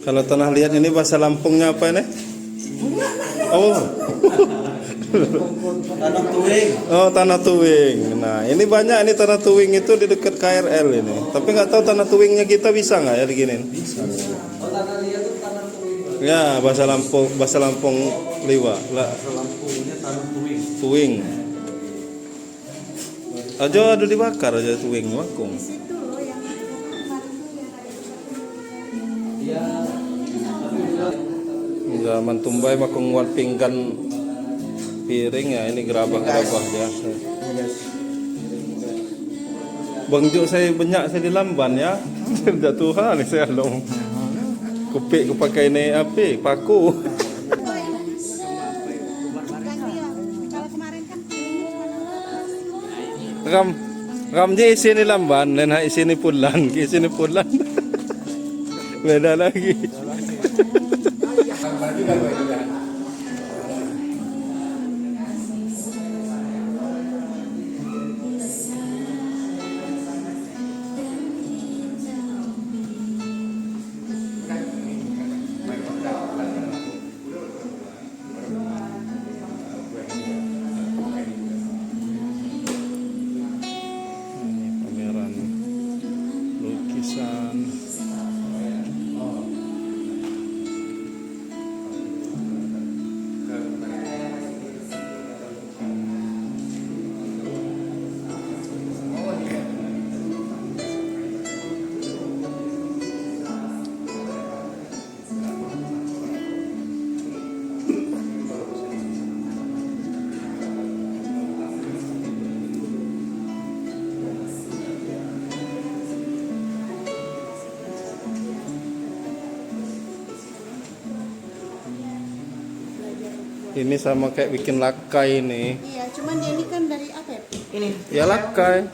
Kalau tanah liat ini bahasa Lampungnya apa ini? Oh. Tanah tuing. Oh, tanah tuing. Nah, ini banyak ini tanah tuing itu di dekat KRL ini. Tapi nggak tahu tanah tuingnya kita bisa nggak ya diginin? Bisa. Oh, tanah liat itu tanah tuing. Ya, bahasa Lampung Liwa. Lah, Bahasa Lampungnya tanah tuing. tuing. Aja ada dibakar aja tuing wakung. Situ loh yang kemarin tuh yang ada Zaman tumbai makung wat pinggan piring ya, ini gerabah-gerabah biasa. Bang Jo saya banyak saya di Lamban ya. Jatuhan nih saya dong. Kupik kupakai ini api paku. kalau kemarin kan Ram je isi ni Lamban, dan isi ni Pulan, isi ni Pulan. Beda lagi. Pameran lukisan. Ini sama kayak bikin lakai ini. iya cuman dia ini kan dari apa ya? Ya lakai.